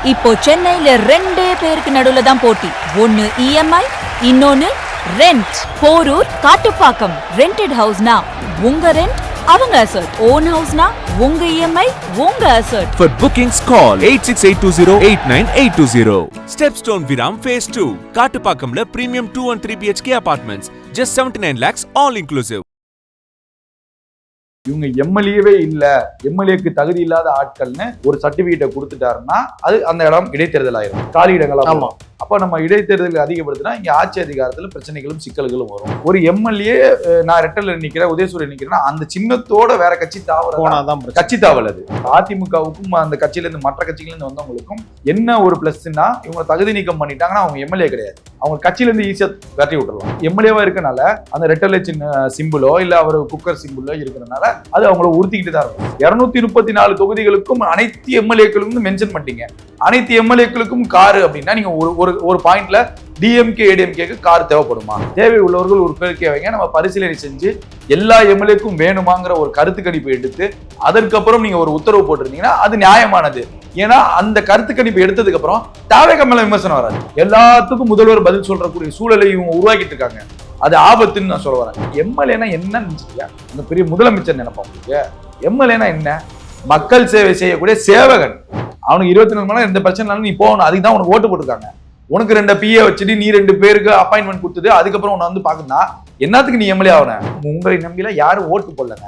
இப்போ சென்னையில ரெண்டே பேருக்கு நடுவுல தான் போட்டி. ஒன்னு இஎம்ஐ, இன்னொன்னு ரெண்ட். போரூர், காட்டுப்பாக்கம். ரெண்டட் ஹவுஸ்னா உங்க ரெண்ட், அவங்க அசர்ட். ஓன் ஹவுஸ்னா உங்க இஎம்ஐ, உங்க assert. For bookings call 8682089820. Stepstone Viram Phase 2. காட்டுப்பாக்கம்ல premium 2 and 3 BHK apartments. Just 79 lakhs all inclusive. இவங்க எம்எல்ஏவே இல்ல, எம்எல்ஏக்கு தகுதி இல்லாத ஆட்கள்னு ஒரு சர்டிபிகேட்டை கொடுத்துட்டாருன்னா அது அந்த இடம் இடைத்தேர்தல் ஆயிரும், காலி இடங்களா. ஆமா, அப்ப நம்ம இடைத்தேர்தல் அதிகப்படுத்தினா இங்க ஆட்சி அதிகாரத்துல பிரச்சனைகளும் சிக்கல்களும் வரும். ஒரு எம்எல்ஏ நான் ரெட்டல்ல நிக்கிறேன், உதயசூரியன் நிக்கிறேன்னா அந்த சின்னத்தோட வேற கட்சி தாவறதான் கட்சி தாவல். அது அதிமுகவுக்கும் அந்த கட்சியில இருந்து மற்ற கட்சிகள் இருந்து வந்தவங்களுக்கும் என்ன ஒரு பிளஸ்னா, இவங்க தகுதி நீக்கம் பண்ணிட்டாங்கன்னா அவங்க எம்எல்ஏ கிடையாது, அவங்க கட்சியில இருந்து ஈஸியா வெட்டி விட்டுறலாம். எம்எல்ஏவா இருக்கனால அந்த ரெட்டல்ல சின்ன சிம்பிளோ இல்ல அவர் குக்கர் சிம்பிளோ இருக்கிறதுனால அது அவங்கள உறுத்திக்கிட்டு தான் இருக்கும். 234 தொகுதிகளுக்கும் அனைத்து எம்எல்ஏக்களுக்கும் மென்ஷன் பண்ணிட்டீங்க. அனைத்து எம்எல்ஏக்களுக்கும் காரு அப்படின்னா நீங்க ஒரு பாயிண்ட்ல டிஎம்கே ஏடிஎம்கேக்கு கார் தேவைப்படுமா? தேவை உள்ளவர்கள் ஒரு கோரிக்கை வைங்க, நம்ம பரிசீலனை செஞ்சு எல்லா எம்எல்ஏக்கும் வேணுமாங்கிற ஒரு கருத்து கணிப்பு எடுத்து அதற்கப்புறம் நீங்க ஒரு உத்தரவு போட்டிருந்தீங்கன்னா அது நியாயமானது. ஏன்னா அந்த கருத்து கணிப்பு எடுத்ததுக்கு அப்புறம் தாவேக மேல விமர்சனம் வராது. எல்லாத்துக்கும் முதல்வர் பதில் சொல்றக்கூடிய சூழலை இவங்க உருவாக்கிட்டு இருக்காங்க. அது ஆபத்துன்னு நான் சொல்ல வரேன். எம்எல்ஏனா என்னன்னு இந்த பெரிய முதலமைச்சர் நினைப்போம். எம்எல்ஏனா என்ன? மக்கள் சேவை செய்யக்கூடிய சேவகன். அவனுக்கு 24 மணி நேரம் எந்த பிரச்சனைனாலும் நீ போகணும். அதுக்கு தான் உனக்கு ஓட்டு போட்டிருக்காங்க. உனக்கு 2 பிஏ வச்சுட்டு நீ 2 பேருக்கு அப்பாயின்மெண்ட் கொடுத்தது அதுக்கப்புறம் உன்னை வந்து பாக்குறா என்னத்துக்கு நீ எம்எல்ஏ ஆகணும்? உங்களை நம்பியில யாரும் ஓட்டு போடலங்க,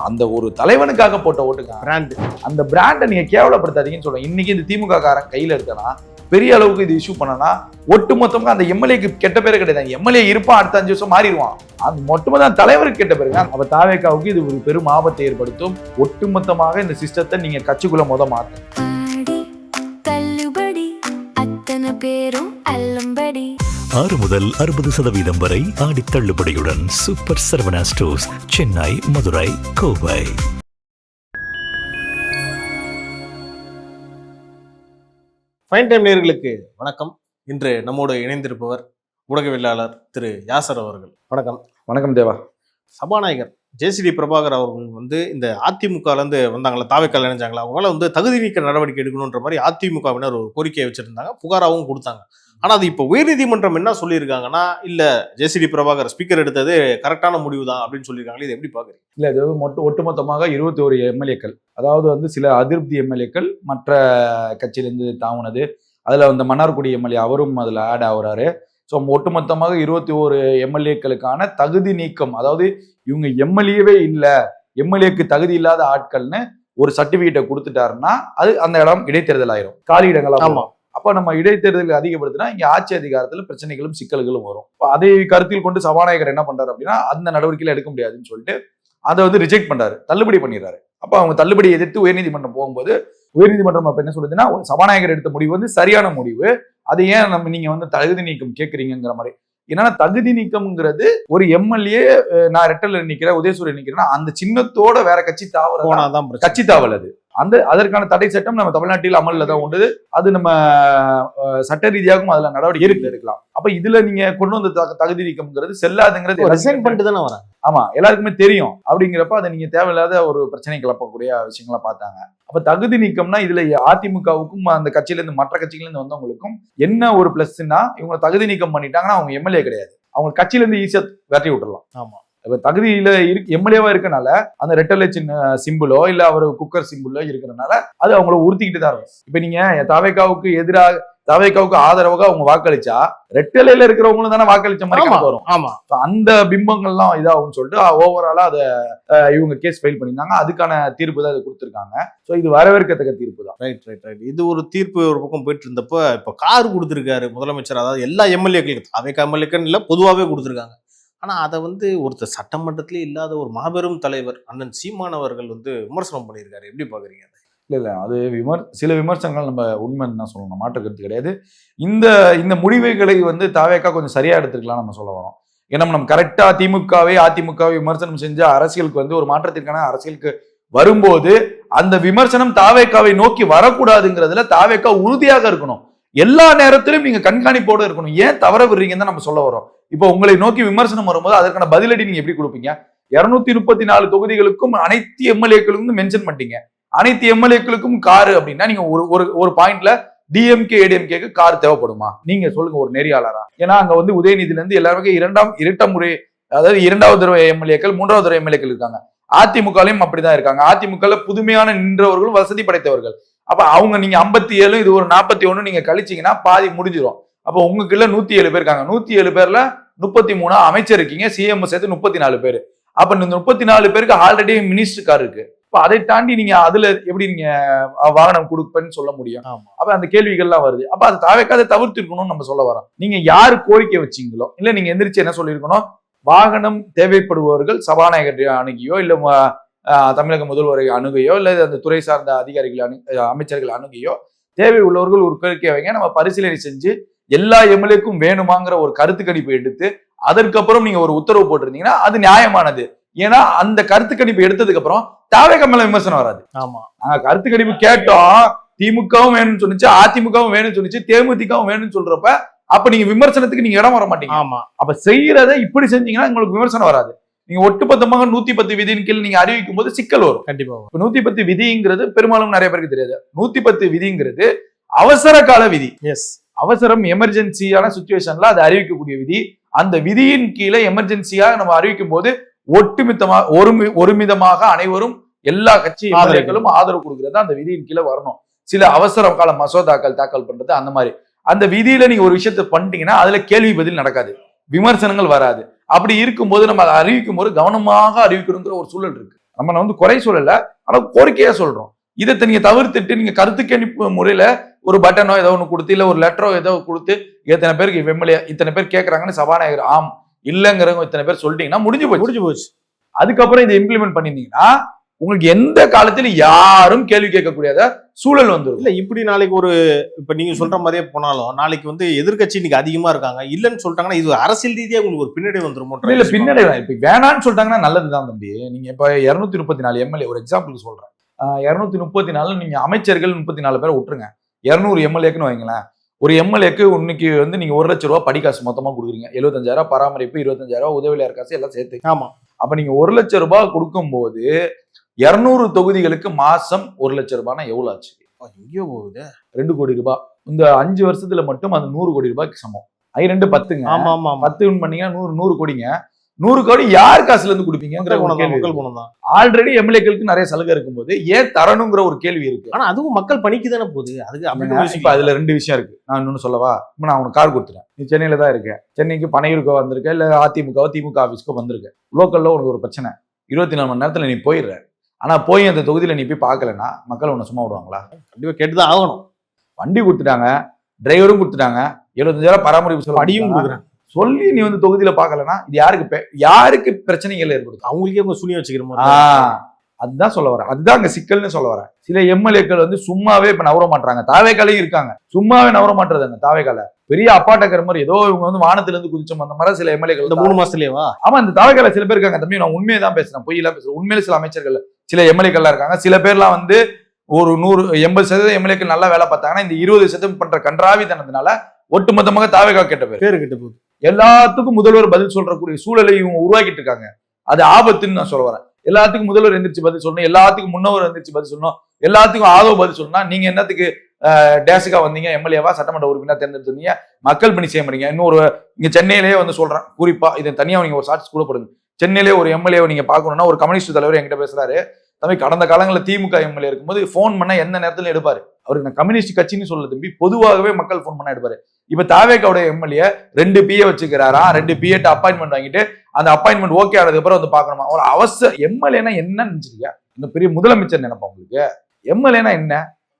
அந்த ஒரு தலைவனுக்காக போட்ட ஓட்டுங்க. பிராண்ட், அந்த பிராண்டை நீங்க கேவலப்படுத்தாதீங்கன்னு சொல்லுவேன். இன்னைக்கு இந்த திமுக காரன் கையில இருக்கனா பெரிய அளவுக்கு இது இஷ்யூ பண்ணனா ஒட்டு மொத்தமா அந்த எம்எல்ஏக்கு கெட்ட பேரு கிடையாது. எம்எல்ஏ இருப்பான், அடுத்த 5 வருஷம் மாறிடுவான். அது மொத்தமா தலைவருக்கு கெட்ட பேருங்க. அப்ப தாவேக்காவுக்கு இது ஒரு பெரும் ஆபத்தை ஏற்படுத்தும். ஒட்டுமொத்தமாக இந்த சிஸ்டத்தை நீங்க கட்சிக்குள்ள மாத்த 6 முதல் 60% வரை ஆடி தள்ளுபடியுடன் super Saravana stores, Chennai, Madurai, Kovai. Fine time நேயர்களுக்கு வணக்கம். இன்று நம்மோடு இணைந்திருப்பவர் ஊடகவியலாளர் திரு யாசர் அவர்கள். வணக்கம். வணக்கம் தேவா. சபாநாயகர் ஜேசிடி பிரபாகர் அவர்கள் வந்து இந்த அதிமுகலேருந்து வந்தாங்களா, தாவேக்கால இணைஞ்சாங்களா, அவங்களால வந்து தகுதி நீக்க நடவடிக்கை எடுக்கணுன்ற மாதிரி அதிமுகவினர் ஒரு கோரிக்கையை வச்சிருந்தாங்க, புகாராகவும் கொடுத்தாங்க. ஆனால் அது இப்போ உயர்நீதிமன்றம் என்ன சொல்லியிருக்காங்கன்னா, இல்லை ஜேசிடி பிரபாகர் ஸ்பீக்கர் எடுத்தது கரெக்டான முடிவு தான் அப்படின்னு சொல்லியிருக்காங்க. இது எப்படி பார்க்குறீங்க? இல்லை, இது ஒட்டுமொத்தமாக 21 எம்எல்ஏக்கள், அதாவது வந்து சில அதிருப்தி எம்எல்ஏக்கள் மற்ற கட்சியிலேருந்து தாவுனது, அதில் வந்து மன்னார்குடி எம்எல்ஏ அவரும் அதில் ஆட் ஆகுறாரு. ஸோ ஒட்டுமொத்தமாக 21 எம்எல்ஏக்களுக்கான தகுதி நீக்கம், அதாவது இவங்க எம்எல்ஏவே இல்லை, எம்எல்ஏக்கு தகுதி இல்லாத ஆட்கள்னு ஒரு சர்டிபிகேட்டை கொடுத்துட்டாருன்னா அது அந்த இடம் இடைத்தேர்தல் ஆயிரும், காலி இடங்களா. அப்ப நம்ம இடைத்தேர்தல் அதிகப்படுத்தினா இங்க ஆட்சி அதிகாரத்துல பிரச்சனைகளும் சிக்கல்களும் வரும். அதை கருத்தில் கொண்டு சபாநாயகர் என்ன பண்றாரு அப்படின்னா, அந்த நடவடிக்கையில எடுக்க முடியாதுன்னு சொல்லிட்டு அதை வந்து ரிஜெக்ட் பண்றாரு, தள்ளுபடி பண்ணிடுறாரு. அப்ப அவங்க தள்ளுபடி எதிர்த்து உயர்நீதிமன்றம் போகும்போது உயர்நீதிமன்றம் அப்ப என்ன சொல்லுதுன்னா, சபாநாயகர் எடுத்த முடிவு வந்து சரியான முடிவு, அது ஏன் நீங்க வந்து தகுதி நீக்கம் கேட்கறீங்கிற மாதிரி. ஏன்னா தகுதி நீக்கம்ங்கிறது ஒரு எம்எல்ஏ நான் ரெட்டல்ல நிக்கிறேன், உதயசூரியன் நிக்கிறேன்னா அந்த சின்னத்தோட வேற கட்சி தாவறதான் கட்சி தாவல். அது அதற்கான தடை சட்டம் நம்ம தமிழ்நாட்டில் அமல்ல தான் உண்டு. அது நம்ம சட்ட ரீதியாகவும் அதுல நடவடிக்கை எடுக்கலாம். அப்ப இதுல நீங்க கொண்டு வந்த தகுதி நீக்கம்ங்கிறது செல்லாதுங்கிறது ரிசைன் பண்ணிட்டு தானே வராங்க. ஆமா, எல்லாருக்குமே தெரியும். அப்படிங்கிறப்ப அதை நீங்க தேவையில்லாத ஒரு பிரச்சனை கிளப்பக்கூடிய விஷயங்களா பார்த்தாங்க. அப்ப தகுதி நீக்கம்னா இதுல அதிமுகவுக்கும் அந்த கட்சியில இருந்து மற்ற கட்சிகள் இருந்து வந்தவங்களுக்கும் என்ன ஒரு பிளஸ்னா, இவங்க தகுதி நீக்கம் பண்ணிட்டாங்கன்னா அவங்க எம்எல்ஏ கிடையாது, அவங்க கட்சியில இருந்து ஈஸியா வெட்டி விட்டுறலாம். ஆமா, இப்ப தகுதியில எம்எல்ஏவா இருக்கனால அந்த ரெட்டல்ல சின்ன சிம்பிளோ இல்ல அவர் குக்கர் சிம்பிளோ இருக்கிறதுனால அது அவங்கள உறுத்திக்கிட்டு தான் இருக்கும். இப்ப நீங்க தாவேக்காவுக்கு எதிராக, தாவேக்காவுக்கு ஆதரவாக அவங்க வாக்களிச்சா ரெட்டலையில இருக்கிறவங்களும் தானே வாக்களிச்ச மாதிரி வரும். ஆமா, அந்த பிம்பங்கள்லாம் இதாகும் சொல்லிட்டு ஓவராலா அதை இவங்க கேஸ் ஃபைல் பண்ணியிருந்தாங்க. அதுக்கான தீர்ப்பு தான் கொடுத்துருக்காங்க. ஸோ இது வரவேற்கத்தக்க தீர்ப்பு தான். ரைட். இது ஒரு தீர்ப்பு ஒரு பக்கம் போயிட்டு இருந்தப்ப இப்போ கார் கொடுத்துருக்காரு முதலமைச்சர், அதாவது எல்லா எம்எல்ஏக்களுக்கு, தாவேக்கா எம்எல்ஏக்கள் இல்லை பொதுவாகவே கொடுத்துருக்காங்க. ஆனால் அதை வந்து ஒருத்தர் சட்டமன்றத்திலே இல்லாத ஒரு மாபெரும் தலைவர் அண்ணன் சீமானவர்கள் வந்து விமர்சனம் பண்ணியிருக்காரு. எப்படி பார்க்குறீங்க? இல்லை, அது சில விமர்சனங்கள் நம்ம உண்மைன்னு தான் சொல்லணும், மாற்று கருத்து கிடையாது. இந்த முடிவுகளை வந்து தாவேக்கா கொஞ்சம் சரியா எடுத்துக்கலாம் நம்ம சொல்ல வரோம். ஏன்னா நம்ம கரெக்டா அதிமுகவை விமர்சனம் செஞ்ச அரசியலுக்கு வந்து ஒரு மாற்றத்திற்கான அரசியலுக்கு வரும்போது அந்த விமர்சனம் தாவேக்காவை நோக்கி வரக்கூடாதுங்கிறதுல தாவேக்கா உறுதியாக இருக்கணும். எல்லா நேரத்திலும் நீங்க கண்காணிப்போடு இருக்கணும். ஏன் தவற விடுறீங்கன்னு தான் நம்ம சொல்ல வரோம். இப்போ உங்களை நோக்கி விமர்சனம் வரும்போது அதற்கான பதிலடி நீங்க எப்படி கொடுப்பீங்க? 234 தொகுதிகளுக்கும் அனைத்து எம்எல்ஏக்களுக்கும் மென்ஷன் பண்ணிட்டீங்க. அனைத்து எம்எல்ஏக்களுக்கும் காரு அப்படின்னா நீங்க ஒரு பாயிண்ட்ல டிஎம்கே ஏடிஎம்கேக்கு கார் தேவைப்படுமா? நீங்க சொல்லுங்க ஒரு நெறியாளரா. ஏன்னா அங்க வந்து உதயநிதியில இருந்து எல்லாருமே இரண்டாம் முறை, அதாவது 2வது தடவை எம்எல்ஏக்கள் 3வது தடவை எம்எல்ஏக்கள் இருக்காங்க. அதிமுகலையும் அப்படிதான் இருக்காங்க. அதிமுக புதுமையான நின்றவர்களும் வசதி படைத்தவர்கள். அப்ப அவங்க நீங்க 57 இது ஒரு 41 நீங்க கழிச்சீங்கன்னா பாதி முடிஞ்சிடும். அப்ப உங்களுக்குள்ள 107 பேர் இருக்காங்க. 107 பேர்ல 33 அமைச்சர் இருக்கீங்க, சிஎம் சேர்த்து 34 பேர். அப்ப இந்த 34 பேருக்கு ஆல்ரெடி மினிஸ்டர் கார் இருக்கு. அப்ப அதை தாண்டி நீங்க அதுல எப்படி நீங்க வாகனம் கொடுப்பேன்னு சொல்ல முடியும்? அப்ப அந்த கேள்விகள்லாம் வருது. அப்ப அதை தாவேக்காத தவிர்த்து இருக்கணும்னு நம்ம சொல்ல வரோம். நீங்க யாரு கோரிக்கை வச்சீங்களோ, இல்ல நீங்க எந்திரிச்சு என்ன சொல்லியிருக்கணும், வாகனம் தேவைப்படுபவர்கள் சபாநாயகர் அணுகியோ, இல்ல தமிழக முதல்வரை அணுகையோ, இல்ல அந்த துறை சார்ந்த அதிகாரிகள் அமைச்சர்கள் அணுகியோ, தேவை உள்ளவர்கள் ஒரு கோரிக்கை வைங்க, நம்ம பரிசீலனை செஞ்சு எல்லா எம்எல்ஏக்கும் வேணுமாங்கிற ஒரு கருத்து கணிப்பு எடுத்து அதற்கப்புறம் நீங்க ஒரு உத்தரவு போட்டிருந்தீங்கன்னா அது நியாயமானது. ஏன்னா அந்த கருத்து கணிப்பு எடுத்ததுக்கு அப்புறம் தாவேக மேல விமர்சனம் வராது. ஆமா, நாங்க கருத்து கணிப்பு கேட்டோம், திமுகவும் வேணும்னு சொன்னிச்சு, அதிமுகவும் வேணும்னு சொன்னிச்சு, தேமுதிகவும் வேணும்னு சொல்றப்ப அப்ப நீங்க விமர்சனத்துக்கு நீங்க இடம் வர மாட்டீங்க. ஆமா, அப்ப செய்யறதை இப்படி செஞ்சீங்கன்னா உங்களுக்கு விமர்சனம் வராது. நீங்க ஒட்டுமொத்தமாக 110 விதியின் கீழ் நீங்க அறிவிக்கும் போது சிக்கல் வரும். கண்டிப்பா. 110 விதிங்கிறது பெரும்பாலும் நிறைய பேருக்கு தெரியாது. 110 விதிங்கிறது அவசர கால விதி. எஸ், அவசரம் எமர்ஜென்சியான சிச்சுவேஷன்ல அது அறிவிக்கக்கூடிய விதி. அந்த விதியின் கீழே எமர்ஜென்சியாக நம்ம அறிவிக்கும் போது ஒருமிதமாக அனைவரும் எல்லா கட்சி எம்எல்ஏக்களும் ஆதரவு கொடுக்கிறது அந்த விதியின் கீழே வரணும். சில அவசர கால மசோதாக்கள் தாக்கல் பண்றது அந்த மாதிரி அந்த விதியில நீங்க ஒரு விஷயத்த பண்ணிட்டீங்கன்னா அதுல கேள்வி பதில் நடக்காது, விமர்சனங்கள் வராது. அப்படி இருக்கும்போது நம்ம அதை அறிவிக்கும் போது கவனமாக அறிவிக்கணுங்கிற ஒரு சூழல் இருக்கு. நம்ம வந்து குறை சொல்லல, ஆனா கோரிக்கையா சொல்றோம். இதை நீங்க தவிர்த்துட்டு நீங்க கருத்து கணிப்பு முறையில ஒரு பட்டனோ ஏதோ ஒன்று கொடுத்து, இல்ல ஒரு லெட்டரோ ஏதோ கொடுத்து, இத்தனை பேருக்கு எம்எல்ஏ இத்தனை பேர் கேட்கறாங்கன்னு சபாநாயகர் ஆம் இல்லங்கிறவங்க இத்தனை பேர் சொல்லிட்டீங்கன்னா முடிஞ்சு போச்சு. அதுக்கப்புறம் இதை இம்ப்ளிமெண்ட் பண்ணிருந்தீங்கன்னா உங்களுக்கு எந்த காலத்திலும் யாரும் கேள்வி கேட்கக்கூடியத சூழல் வந்துடும். இல்ல இப்படி நாளைக்கு ஒரு இப்ப நீங்க சொல்ற மாதிரியே போனாலும் நாளைக்கு வந்து எதிர்கட்சி இன்னைக்கு அதிகமா இருக்காங்க இல்லன்னு சொல்லிட்டாங்கன்னா இது அரசியல் ரீதியா உங்களுக்கு ஒரு பின்னடை வந்துரும். இல்ல பின்னடை இப்ப வேணான்னு சொல்லிட்டாங்கன்னா நல்லதுதான் தம்பி. நீங்க இப்ப 234 எம்எல்ஏ ஒரு எக்ஸாம்பிளுக்கு சொல்றேன். 234 நீங்க அமைச்சர்கள் 34 பேரை விட்டுருங்க, 200 எம்எல்ஏக்குன்னு வைங்களேன். ஒரு எம்எல்ஏக்கு இன்னைக்கு வந்து நீங்க 1 லட்சம் ரூபாய் படிக்காசு மொத்தமா கொடுக்குறீங்க, 75,000 பராமரிப்பு, 25,000 உதவியாளர் காசு எல்லாம் சேர்த்து. ஆமா, அப்ப நீங்க 1 லட்சம் ரூபாய் கொடுக்கும் போது 200 தொகுதிகளுக்கு மாசம் 1 லட்சம் ரூபாய்னா எவ்வளவு ஆச்சு? எங்கேயோ போகுது. 2 கோடி ரூபாய். இந்த 5 வருஷத்துல மட்டும் அது 100 கோடி ரூபாய்க்கு சமம். 2 10ங்க. ஆமா ஆமா, 10 பண்ணீங்கன்னா 100 கோடிங்க. 100 கோடி யார் காசுல இருந்து கொடுப்பீங்க? ஆல்ரெடி எம்எல்ஏக்களுக்கு நிறைய சலுகை இருக்கும்போது ஏன் தரணுங்கிற ஒரு கேள்வி இருக்கு. ஆனா அதுவும் மக்கள் பணிக்கு தானே போகுது. அதுக்கு இப்ப அதுல 2 விஷயம் இருக்கு. நான் இன்னொன்னு சொல்லவா? இப்ப நான் உனக்கு கார் கொடுத்துட்டேன், நீ சென்னையில தான் இருக்க, சென்னைக்கு பனையூருக்கோ வந்திருக்க, இல்ல அதிமுக திமுக ஆபீஸ்க்கோ வந்திருக்க, லோக்கல்ல உனக்கு ஒரு பிரச்சனை, 24 மணி நேரத்துல நீ போயிடுற. ஆனா போய் அந்த தொகுதியில நீ போய் பார்க்கலன்னா மக்கள் உன்னை சும்மா விடுவாங்களா? கண்டிப்பா கேட்டுதான் ஆகணும். வண்டி கொடுத்துட்டாங்க, டிரைவரும் கொடுத்துட்டாங்க, 75,000 பராமரிப்பு படியும் கொடுக்குறாங்க. சொல்லி நீ வந்து தொகுதியில பாக்கலன்னா இது யாருக்கு பிரச்சனைகள் ஏற்படுது? அவங்களுக்கே அவங்க சுனி வச்சுக்கிறோம். அதுதான் சொல்ல வரேன். அதுதான் அங்க சிக்கல்னு சொல்ல வரேன். சில எம்எல்ஏக்கள் வந்து சும்மாவே இப்ப நவர மாட்டாங்க. தாவேக்காலையும் இருக்காங்க, சும்மாவே நவர மாட்டுறதுங்க. தாவேக்கால பெரிய அப்பாட்டக்கிற மாதிரி ஏதோ இவங்க வந்து வானத்துல இருந்து குதிச்சோம் அந்த மாதிரி சில எம்எல்ஏக்கள் 3 மாசத்துலயேவா? ஆமா, இந்த தாவேக்கால சில பேர் இருக்காங்க தம்பி. நான் உண்மையை தான் பேசுறேன், பொய்யெல்லாம் பேசுறேன். உண்மையில சில அமைச்சர்கள் சில எம்எல்ஏக்கள்லாம் இருக்காங்க. சில பேர்லாம் வந்து ஒரு 180% எம்எல்ஏக்கள் நல்லா வேலை பார்த்தாங்கன்னா இந்த 20% பண்ற கன்றாவித்தனத்தினால ஒட்டுமொத்தமாக தாவேக்கா கெட்ட பேர் கிட்ட போகுது. எல்லாத்துக்கும் முதல்வர் பதில் சொல்றக்கூடிய சூழலை இவங்க உருவாக்கிட்டு இருக்காங்க. அது ஆபத்துன்னு நான் சொல்ல வரேன். எல்லாத்துக்கும் முதல்வர் எந்திரிச்சு பதில் சொல்லணும், எல்லாத்துக்கும் முன்னவர் எந்திரிச்சு பதில் சொல்லணும், எல்லாத்துக்கும் ஆதோ பதில் சொல்லணும். நீங்க என்னத்துக்கு டேஸுக்கா வந்தீங்க? எம்எல்ஏவா சட்டமன்ற உறுப்பினர் தேர்ந்தெடுத்தீங்க, மக்கள் பணி செய்ய முடியுங்க. இன்னொரு இங்க சென்னையிலேயே வந்து சொல்றேன், குறிப்பா இதை தனியா நீங்க ஒரு சாட்சி கூட போடுங்க. சென்னையிலேயே ஒரு எம்எல்ஏ நீங்க பாக்கணும்னா ஒரு கம்யூனிஸ்ட் தலைவர் என்கிட்ட பேசுறாரு, தம்பி கடந்த காலங்களில் திமுக எம்எல்ஏ இருக்கும்போது போன் பண்ணா எந்த நேரத்துல எடுப்பாரு. அவருக்கு நான் கம்யூனிஸ்ட் கட்சின்னு சொல்ல தம்பி, பொதுவாகவே மக்கள் போன் பண்ணா எடுப்பாரு. இப்ப தாவேக்காவுடைய எம்எல்ஏ 2 PA வச்சுக்கிறாரா, 2 PA அப்பாயின்மெண்ட் வாங்கிட்டு அந்த அப்பாயின்மெண்ட் ஓகே ஆனதுக்கு அப்புறம் வந்து பாக்கணுமா? ஒரு அவசர எம்எல்ஏனா என்ன நினைச்சிருக்கியா? இந்த பெரிய முதலமைச்சர் நினைப்பா உங்களுக்கு? எம்எல்ஏனா என்ன?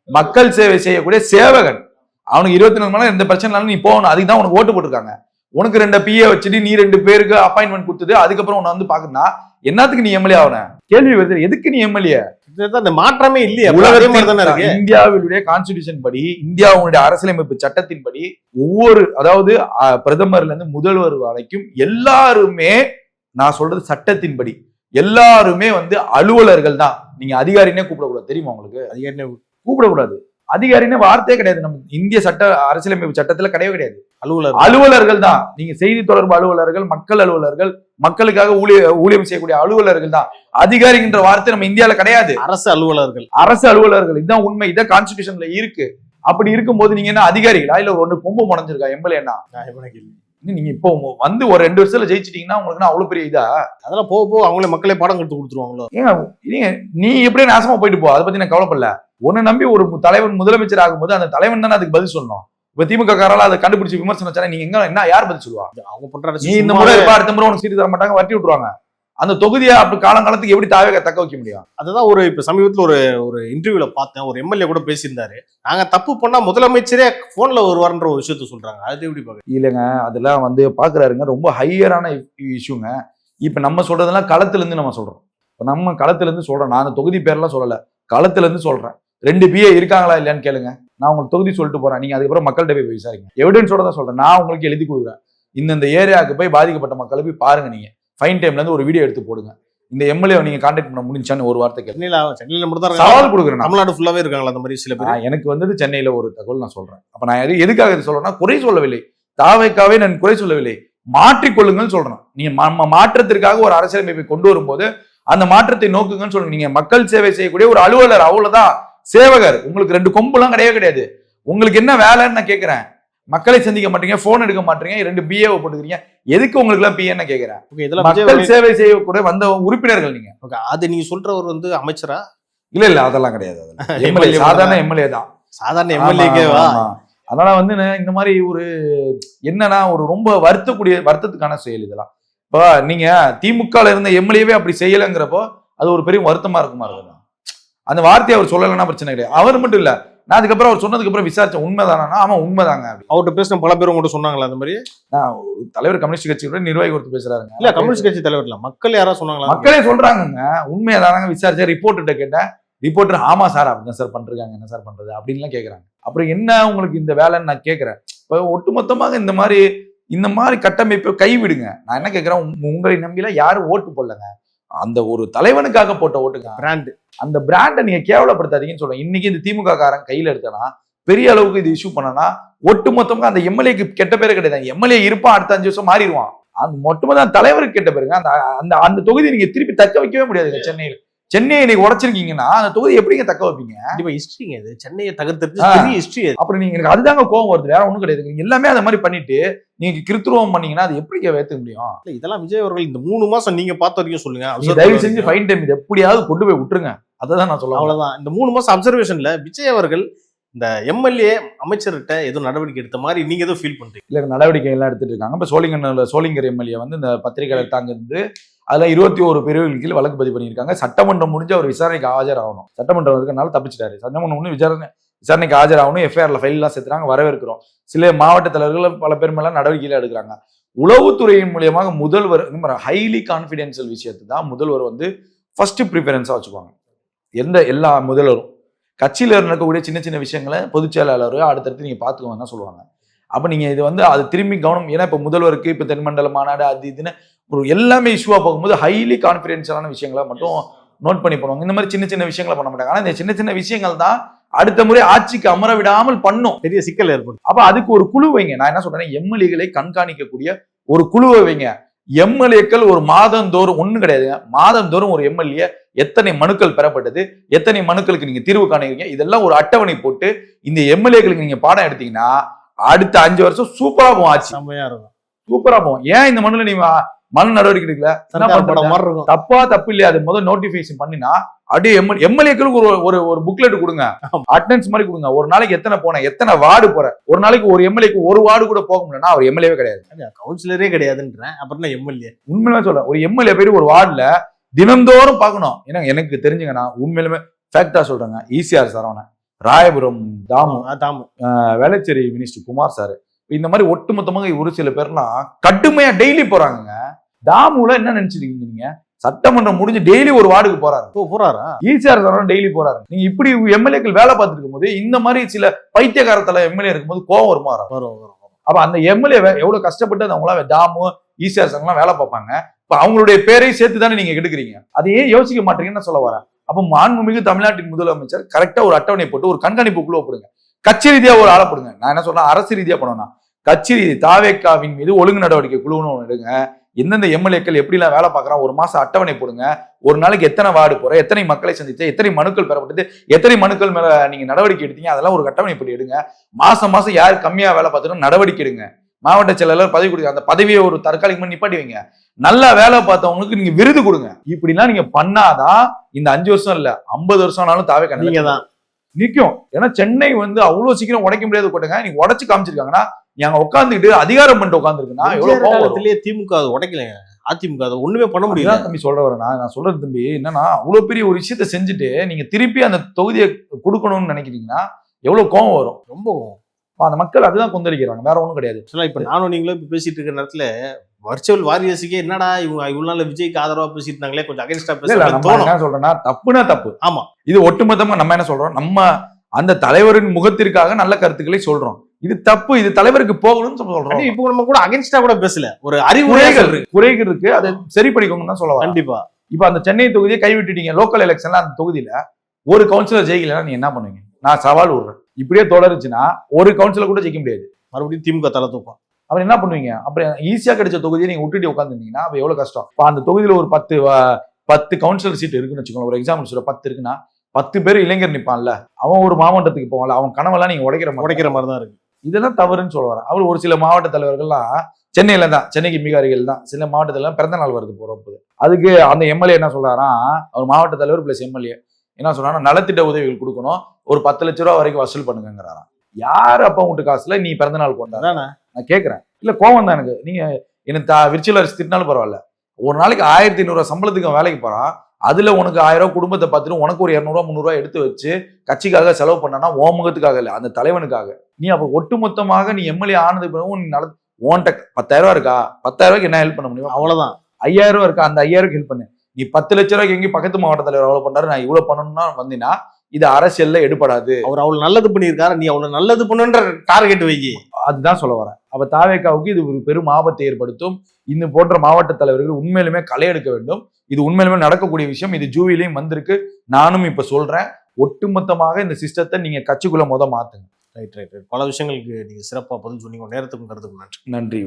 மக்கள் சேவை செய்யக்கூடிய சேவகன். அவனுக்கு 24 மணி நேரம் எந்த பிரச்சனைனாலும் நீ போகணும். அதுக்கு தான் உனக்கு ஓட்டு போட்டிருக்காங்க. உனக்கு 2 PA வச்சுட்டு நீ 2 பேருக்கு அப்பாயின்மெண்ட் கொடுத்தது அதுக்கப்புறம் உன்னை வந்து பாக்கணும்னா என்னத்துக்கு நீ எம்எல்ஏ ஆகன? கேள்வி வருது, எதுக்கு நீ எம்எல்ஏ? அந்த மாற்றமே இல்லையா? இந்தியாவுடைய கான்ஸ்டிடியூஷன் படி, இந்தியாவுடைய அரசியலமைப்பு சட்டத்தின்படி ஒவ்வொரு, அதாவது பிரதமர்ல இருந்து முதல்வர் வரைக்கும் எல்லாருமே, நான் சொல்றது சட்டத்தின்படி எல்லாருமே வந்து அலுவலர்கள் தான். நீங்க அதிகாரினே கூப்பிடக்கூடாது, தெரியுமா உங்களுக்கு? அதிகாரினே கூப்பிடக்கூடாது. அதிகாரினே வார்த்தையே கிடையாது நம்ம இந்திய சட்ட அரசியலமைப்பு சட்டத்துல கிடையாது. அலுவலர்கள் தான். நீங்க செய்தி தொடர்பு அலுவலர்கள், மக்கள் அலுவலர்கள், மக்களுக்காக ஊழியம் செய்யக்கூடிய அலுவலர்கள் தான். அதிகாரின்ற வார்த்தை நம்ம இந்தியால கிடையாது. அரசு அலுவலர்கள். அரசு அலுவலர்கள், இதுதான் உண்மை. இதான் கான்ஸ்டிடியூஷன்ல இருக்கு. அப்படி இருக்கும்போது நீங்க என்ன அதிகாரிகளா இல்ல ஒரு கொம்பு முடஞ்சிருக்கா எம்எல்ஏன்னா? நீங்க இப்போ வந்து ஒரு 2 வருஷத்துல ஜெயிச்சிட்டீங்கன்னா உங்களுக்கு அவ்வளவு பெரிய இதா? அதெல்லாம் போக போக அவங்களே மக்களே பாடம் கற்று கொடுத்துருவாங்களோ. ஏங்க நீ எப்படியே நாசமா போயிட்டு போ, அதை பத்தி நான் கவலைப்படல. உன்னை நம்பி ஒரு தலைவன் முதலமைச்சர் ஆகும்போது அந்த தலைவன் தானே அதுக்கு பதில் சொல்லணும். இப்ப திமுக காரால அதை கண்டுபிடிச்சு விமர்சனம் வச்சா நீங்க எங்க என்ன யார் பதில் சொல்லுவா? அவங்க பண்ற நீ இந்த முறை இருப்பா, அடுத்த முறை உனக்கு சீட்டு தர மாட்டாங்க, வரட்டி விட்டுருவாங்க. அந்த தொகுதியை அப்படி காலங்காலத்துக்கு எப்படி தாவே தக்க வைக்க முடியும்? அதுதான் ஒரு இப்ப சமீபத்துல ஒரு இன்டர்வியூல பார்த்தேன், ஒரு எம்எல்ஏ கூட பேசியிருந்தாரு. நாங்க தப்பு பண்ணா முதலமைச்சரே போன்ல வருவார்ன்ற ஒரு விஷயத்த சொல்றாங்க. அது எப்படி பாக்க? இல்லைங்க, அதெல்லாம் வந்து பாக்குறாருங்க, ரொம்ப ஹையரான இஷ்யூங்க. இப்ப நம்ம சொல்றதெல்லாம் களத்துல இருந்து நம்ம சொல்றோம். இப்ப நம்ம களத்துல இருந்து சொல்றோம். நான் அந்த தொகுதி பேர்லாம் சொல்லல, களத்துல இருந்து சொல்றேன். 2 PA இருக்காங்களா இல்லையான்னு கேளுங்க. நான் உங்களுக்கு தொகுதி சொல்லிட்டு போறேன், நீங்க அதுக்கப்புறம் மக்கள்கிட்ட போய் விசாரிங்க. எவிடன்ஸோட தான் சொல்றேன். நான் உங்களுக்கு எழுதி கொடுக்குறேன். இந்த ஏரியாவுக்கு போய் பாதிக்கப்பட்ட மக்களை போய் பாருங்க. நீங்க ஃபைன் டைம்ல இருந்து ஒரு வீடியோ எடுத்து போடுங்க. இந்த எம்எல்ஏ நீங்க கான்டாக்ட் பண்ண முடிஞ்சான்னு ஒரு வார்த்தை கேளுங்க. சென்னையில மட்டும் தான் சவால் கொடுக்குறேன். தமிழ்நாடு ஃபுல்லாவே இருக்காங்களா அந்த மாதிரி சில பேர்? எனக்கு வந்தது சென்னையில ஒரு தகவல் நான் சொல்றேன். அப்ப நான் எதுக்காக இது சொல்றேன்னா, குறை சொல்லவில்லை, தாவேக்காவே நான் குறை சொல்லவில்லை, மாற்றிக்கொள்ளுங்கன்னு சொல்றேன். நீங்க மாற்றத்திற்காக ஒரு அரசியலமைப்பை கொண்டு வரும்போது அந்த மாற்றத்தை நோக்குங்கன்னு சொல்லுங்க. நீங்க மக்கள் சேவை செய்யக்கூடிய ஒரு அலுவலர், அவ்வளவுதான். சேவகர். உங்களுக்கு 2 கொம்புலாம் கிடையாது. உங்களுக்கு என்ன வேலைன்னு நான் கேட்கிறேன். மக்களை சந்திக்க மாட்டீங்க, போன் எடுக்க மாட்டீங்க, 2 BA போட்டுக்கிறீங்க. எதுக்கு உங்களுக்கு எல்லாம் PA கேட்கிறேன்? மக்கள் சேவை செய்யக்கூடிய வந்த உறுப்பினர்கள் நீங்க. அது நீங்க சொல்றவர் வந்து அமைச்சரா? இல்ல அதெல்லாம் கிடையாது. எம்எல்ஏ, சாதாரண எம்எல்ஏ தான். சாதாரண எம்எல்ஏக்கேவா? அதனால வந்து இந்த மாதிரி ஒரு என்னன்னா ஒரு ரொம்ப வருத்தத்துக்கான செயல் இதெல்லாம். இப்போ நீங்க திமுகல இருந்த எம்எல்ஏவே அப்படி செய்யலைங்கிறப்போ அது ஒரு பெரிய வருத்தமா இருக்குமா இருக்கும். அந்த வார்த்தையை அவர் சொல்லலைன்னா பிரச்சனை கிடையாது. அவர் மட்டும் இல்ல, நான் அதுக்கப்புறம் அவர் சொன்னதுக்கு அப்புறம் விசாரிச்சேன், உண்மைதானா? ஆமா உண்மைதாங்க. அவர்கிட்ட பேசின பல பேரும் கூட சொன்னாங்களா அந்த மாதிரி? தலைவர் கம்யூனிஸ்ட் கட்சியோட நிர்வாகி ஒருத்தர் பேசுறாருங்க. இல்ல கம்யூனிஸ்ட் கட்சி தலைவர் இல்ல, மக்கள் யாரா சொன்னாங்களா? மக்களே சொல்றாங்க உண்மையதானாங்க. விசாரிச்சா ரிப்போர்ட்டர்கிட்ட கேட்டேன், ரிப்போர்ட்டர் ஆமா சார் அப்படிதான் சார் பண்றாங்க, என்ன சார் பண்றது அப்படின்லாம் கேட்கறாங்க. அப்புறம் என்ன உங்களுக்கு இந்த வேலைன்னு நான் கேட்கிறேன். இப்ப ஒட்டுமொத்தமாக இந்த மாதிரி கட்டமைப்பை கைவிடுங்க. நான் என்ன கேட்கிறேன், உங்களை நம்பிலாம் யாரும் ஓட்டு போடலங்க. அந்த ஒரு தலைவனுக்காக போட்ட ஓட்டுங்க, பிராண்ட். அந்த பிராண்டை நீங்க கேவலப்படுத்தாதீங்கன்னு சொல்றேன். இன்னைக்கு இந்த திமுக காரன் கையில எடுத்தனா பெரிய அளவுக்கு இது இஷ்யூ பண்ணனா ஒட்டு மொத்தமா அந்த எம்எல்ஏக்கு கெட்ட பேரு கிடையாது. எம்எல்ஏ இருப்பான், அடுத்த 5 வருஷம் மாறிடுவான். அந்த மொத்தமா தலைவருக்கு கெட்ட பேருங்க. அந்த தொகுதி நீங்க திருப்பி தக்க வைக்கவே முடியாதுங்க. சென்னையை நீங்க உடைச்சிருக்கீங்கன்னா அந்த தொகுதி எப்படிங்க தக்க வைப்பீங்க? கண்டிப்பா ஹிஸ்டரிங்க அது. சென்னையை தகர்த்து ஹிஸ்டரி. அப்புறம் நீங்க எனக்கு அதுதாங்க கோவம் வருது, வேற ஒண்ணும் கிடையாது. நீங்க எல்லாமே அந்த மாதிரி பண்ணிட்டு நீங்க கிருத்துருவம் பண்ணீங்கன்னா அது எப்படி ஏத்துக்க முடியும்? இதெல்லாம் விஜய் அவர்கள் இந்த 3 மாசம் நீங்க பார்த்த வரைக்கும் சொல்லுங்க. தயவு செஞ்சு ஃபைன் டைம் இது எப்படியாவது கொண்டு போய் விட்டுருங்க. அதான் நான் சொல்ல. அவ்வளவுதான். இந்த 3 மாசம் அப்சர்வேஷன்ல விஜய் அவர்கள் இந்த எம்எல்ஏ அமைச்சர்கிட்ட ஏதோ நடவடிக்கை எடுத்த மாதிரி நீங்க ஏதோ ஃபீல் பண்றீங்க? இல்ல, நடவடிக்கை எல்லாம் எடுத்துட்டு இருக்காங்க. இப்ப சோளிங்கர் எம்எல்ஏ வந்து இந்த பத்திரிகை தாங்க இருந்து அதுல 21 பிரிவுகள் கீழ் வழக்கு பதிவு பண்ணியிருக்காங்க. சட்டமன்றம் முடிஞ்சு அவர் விசாரணைக்கு ஆஜராகணும். சட்டமன்றம் இருக்கனால தப்பிச்சிட்டாரு. சட்டமன்றம் முடிஞ்சு விசாரணைக்கு ஆஜராகணும். எஃப்ஐஆர்ல ஃபைல் எல்லாம் சேர்த்துறாங்க, வரவேற்கிறோம். சில மாவட்ட தலைவர்கள் பல பேர் மேல நடவடிக்கையில எடுக்கிறாங்க. உளவுத்துறையின் மூலியமாக முதல்வர் ஹைலி கான்பிடென்சியல் விஷயத்தை தான் முதல்வர் வந்து ஃபர்ஸ்ட் ப்ரிஃபரன்ஸா வச்சுப்பாங்க. எல்லா முதல்வரும் கட்சியில நடக்கக்கூடிய சின்ன சின்ன விஷயங்களை பொதுச் செயலாளர் அடுத்தடுத்து நீங்க பாத்துக்கோங்க தான் சொல்லுவாங்க. அப்ப நீங்க இது வந்து அது திரும்பி கவனம். ஏன்னா இப்ப முதல்வருக்கு இப்ப தென்மண்டல மாநாடு அது இதுன்னு ஒரு எல்லாமே இஷ்யூவா போகும்போது ஹைலி கான்பிடென்ஷியலான விஷயங்களை மட்டும் நோட் பண்ணி பண்ணுவாங்க. இந்த மாதிரி சின்ன சின்ன விஷயங்களை பண்ண மாட்டாங்க. ஆனா இந்த சின்ன சின்ன விஷயங்கள் தான் அடுத்த முறை ஆட்சிக்கு அமர விடாமல் பண்ணும், பெரிய சிக்கல் ஏற்படும். அப்ப அதுக்கு ஒரு குழு வைங்க. நான் என்ன சொல்றேன், எம்எல்ஏகளை கண்காணிக்கக்கூடிய ஒரு குழுவை வைங்க. எம்எல்ஏக்கள் ஒரு மாதந்தோறும் ஒண்ணு கிடையாதுங்க, மாதந்தோறும் ஒரு எம்எல்ஏ எத்தனை மனுக்கள் பெறப்பட்டது, எத்தனை மனுக்களுக்கு நீங்க தீர்வு காணுவீங்க, இதெல்லாம் ஒரு அட்டவணை போட்டு இந்த எம்எல்ஏக்களுக்கு நீங்க பாடம் எடுத்தீங்கன்னா அடுத்த 5 வருஷம் சூப்பரா போகும், ஆட்சி சூப்பரா போகும். ஏன் இந்த மனுல நீ மனு நடவடிக்கை எடுக்கல? தப்பு இல்லையா? அது முதல் நோட்டிபிகேஷன் பண்ணினா அப்படியே எம்எல்ஏக்களுக்கு ஒரு புக்லெட் கொடுங்க, அட்டெண்டன்ஸ் மாதிரி கொடுங்க. ஒரு நாளைக்கு எத்தனை போன, எத்தனை வார்டு போற, ஒரு நாளைக்கு ஒரு எம்எல்ஏக்கு ஒரு வார்டு கூட போக முடியலன்னா அவர் எம்எல்ஏவே கிடையாது, கவுன்சிலரே கிடையாதுன்றேன். அப்புறம் எம்எல்ஏ உண்மையிலுமே சொல்றேன், ஒரு எம்எல்ஏ போய் ஒரு வார்டுல தினந்தோறும் பார்க்கணும். ஏன்னா எனக்கு தெரிஞ்சுங்க, நான் உண்மையிலுமே ஃபேக்டா சொல்றேங்க. ECR Saravanan, Royapuram Thamu, Velachery minister Kumar sir, இந்த மாதிரி ஒட்டுமொத்தமாக ஒரு சில பேர்லாம் கடுமையா டெய்லி போறாங்க. தாமுல என்ன நினைச்சிருக்கீங்க நீங்க? சட்டமன்றம் முடிஞ்சு டெய்லி ஒரு வார்டுக்கு போறாரா? ஈசிஆர் சரவணன் டெய்லி போறாரு. நீங்க இப்படி எம்எல்ஏக்கள் வேலை பார்த்துட்டு இருக்கும் போது இந்த மாதிரி சில பைத்தியகாரத்துல எம்எல்ஏ இருக்கும்போது கோவம் வருமா? அப்ப அந்த எம்எல்ஏ எவ்வளவு கஷ்டப்பட்டு அவங்களா தாமு ஈசிஆர் சரவணன் வேலை பார்ப்பாங்க. இப்ப அவங்களுடைய பேரையும் சேர்த்து தானே நீங்க எடுக்கிறீங்க. அதையே யோசிக்க மாட்டீங்கன்னு சொல்ல வரேன். அப்ப மாண்புமிகு தமிழ்நாட்டின் முதலமைச்சர் கரெக்டா ஒரு அட்டவணை போட்டு ஒரு கண்காணிப்பு குழு போடுங்க. கட்சி ரீதியா ஒரு ஆளை போடுங்க. நான் என்ன சொல்றேன், அரசு ரீதியா பண்ணணும். கட்சி ரீதி தாவேக்காவின் மீது ஒழுங்கு நடவடிக்கை குழுன்னு எடுங்க. எந்தெந்த எம்எல்ஏக்கள் எப்படிலாம் வேலை பார்க்குறான், ஒரு மாசம் அட்டவணை போடுங்க. ஒரு நாளைக்கு எத்தனை வார்டு போற, எத்தனை மக்களை சந்திச்சு, எத்தனை மனுக்கள் பெறப்பட்டது, எத்தனை மனுக்கள் மேல நீங்க நடவடிக்கை எடுத்தீங்க, அதெல்லாம் ஒரு அட்டவணை படி எடுங்க. மாசம் மாசம் யார் கம்மியா வேலை பார்த்துட்டு நடவடிக்கை எடுங்க. மாவட்ட செயலாளர் பதவி கொடுங்க, அந்த பதவியை ஒரு தற்காலிகமா நிப்பாட்டி வைங்க. நல்லா வேலை பார்த்தவங்களுக்கு நீங்க விருது கொடுங்க. இப்படிலாம் நீங்க பண்ணாதான் இந்த 5 வருஷம் இல்ல 50 வருஷம் ஆனாலும் தாவே நீங்க தான் நிக்கும். ஏன்னா சென்னை வந்து அவ்வளவு சீக்கிரம் உடைக்க முடியாது கூட்டங்க. நீங்க உடைச்சு காமிச்சிருக்காங்கன்னா, நீங்க உட்காந்துக்கிட்டு அதிகாரம் பண்ணிட்டு உட்காந்துருக்குன்னா எவ்வளவு காலத்திலேயே திமுக அது உடைக்கலைங்க. அதிமுக அதை ஒண்ணுமே பண்ண முடியல. தம்பி சொல்ற வரேன், நான் சொல்றது தம்பி என்னன்னா, அவ்வளவு பெரிய ஒரு விஷயத்த செஞ்சுட்டு நீங்க திருப்பி அந்த தொகுதியை கொடுக்கணும்னு நினைக்கிறீங்கன்னா எவ்வளவு கோவம் வரும். ரொம்ப அந்த மக்கள் அதுதான் கொந்தளிக்கிறாங்க, வேற ஒண்ணும் கிடையாது. இப்ப நானும் நீங்களும் இப்ப பேசிட்டு இருக்கிற நேரத்துல வர்ச்சுவல் வாரியர்ஸுக்கே என்னடா இவங்க இவ்வளவு நாள் விஜய்க்கு ஆதரவா பேசிட்டு இருந்தாங்களே, கொஞ்சம் அகைன்ஸ்டா பேச என்ன சொல்றேன்னா, தப்புனா தப்பு. ஆமா, இது ஒட்டுமொத்தமா நம்ம என்ன சொல்றோம், நம்ம அந்த தலைவரின் முகத்திற்காக நல்ல கருத்துக்களை சொல்றோம். இது தப்பு, இது தலைவருக்கு போகணும்னு சொல்றோம். இப்போ நம்ம கூட அகைன்ஸ்டா கூட பேசல, ஒரு குறைகள் இருக்கு, அதை சரி பண்ணிக்கோங்கன்னு தான் சொல்லுவாங்க. கண்டிப்பா. இப்ப அந்த சென்னை தொகுதியை கைவிட்டுட்டீங்க, லோக்கல் எலெக்ஷன்ல அந்த தொகுதியில ஒரு கவுன்சிலர் ஜெயிக்கலன்னா நீங்க என்ன பண்ணுவீங்க? நான் சவால் விடுறேன், இப்படியே தொடருச்சுன்னா ஒரு கவுன்சிலர் கூட ஜெயிக்க முடியாது. மறுபடியும் திமுக தலை தூக்கம். அவர் என்ன பண்ணுவீங்க? அப்புறம் ஈஸியா கிடைச்ச தொகுதியை நீங்க விட்டுட்டு உட்காந்துருந்தீங்கன்னா அப்ப எவ்வளவு கஷ்டம். இப்ப அந்த தொகுதியில ஒரு 10 கவுன்சிலர் சீட் இருக்குன்னு வச்சுக்கோங்க. ஒரு எக்ஸாம்பிள் சொல்ல 10 இருக்குன்னா 10 பேர் இளைஞர் நிப்பான்ல, அவன் ஒரு மாவட்டத்துக்கு போவான்ல, அவன் கனவெல்லாம் நீங்க உடைக்கிற மாதிரி தான் இருக்கு. இதெல்லாம் தவறுன்னு சொல்ல வரேன். அவர் ஒரு சில மாவட்ட தலைவர்கள்லாம் சென்னையில தான், சென்னைக்கு மிக அருகில் தான் சில மாவட்டத்துல பிறந்த நாள் வருது போறப்போது. அதுக்கு அந்த எம்எல்ஏ என்ன சொல்றாரா, அவர் மாவட்ட தலைவர் பிளஸ் எம்எல்ஏ என்ன சொல்றாங்கன்னா, நலத்திட்ட உதவிகள் கொடுக்கணும், ஒரு 10 லட்ச ரூபா வரைக்கும் வசூல் பண்ணுங்கிறாராம். யார் அப்பா வீட்டு காசுல நீ பிறந்த நாள் கொண்டாட? நான் கேட்கிறேன். இல்ல கோவம் தான் எனக்கு. நீங்க எனக்கு விர்ச்சுவல் அரிசி திட்டினாலும் பரவாயில்ல, ஒரு நாளைக்கு 1500 சம்பளத்துக்கு வேலைக்கு போறான், அதுல உனக்கு 1000 ரூபாய் குடும்பத்தை பார்த்துட்டு உனக்கு ஒரு 200 300 ரூபாய் எடுத்து வச்சு கட்சிக்காக செலவு பண்ணனா ஓ முகத்துக்காக இல்ல, அந்த தலைவனுக்காக. நீ அப்ப ஒட்டுமொத்தமாக நீ எம்எல்ஏ ஆனதுக்கு பிறகு நீ உன்கிட்ட 10,000 ரூபாய் இருக்கா, 10,000 ரூபாய்க்கு என்ன ஹெல்ப் பண்ண முடியும்? அவ்வளவுதான். 5,000 ரூபாய் இருக்கா, அந்த 5,000 ஹெல்ப் பண்ணு. நீ 10 லட்ச ரூபாய்க்கு எங்கேயும் பக்கத்து மாவட்ட தலைவர் அவ்வளவு பண்ணாரு, நான் இவ்வளவு பண்ணணும்னா வந்தீங்கன்னா இது அரசியல்ல எடுபடாது. அவர் அவ்வளவு நல்லது பண்ணியிருக்காரு, நீ அவ்வளவு நல்லது பண்ணுன்ற டார்கெட் வைக்கி. அதுதான் சொல்ல வரேன். அப்ப தாவேக்காவுக்கு இது ஒரு பெரும் ஆபத்தை ஏற்படுத்தும். இன்னும் போன்ற மாவட்ட தலைவர்கள் உண்மையிலுமே களை எடுக்க வேண்டும். இது உண்மையிலுமே நடக்கக்கூடிய விஷயம். இது ஜூவிலையும் வந்திருக்கு. நானும் இப்ப சொல்றேன், ஒட்டுமொத்தமாக இந்த சிஸ்டத்தை நீங்க கட்சிக்குள்ள மாத்துங்க. ரைட். பல விஷயங்களுக்கு நீங்க சிறப்பா பதில் சொன்னீங்க. நேரத்துக்கும் கருத்துக்கும் நன்றி. நன்றி.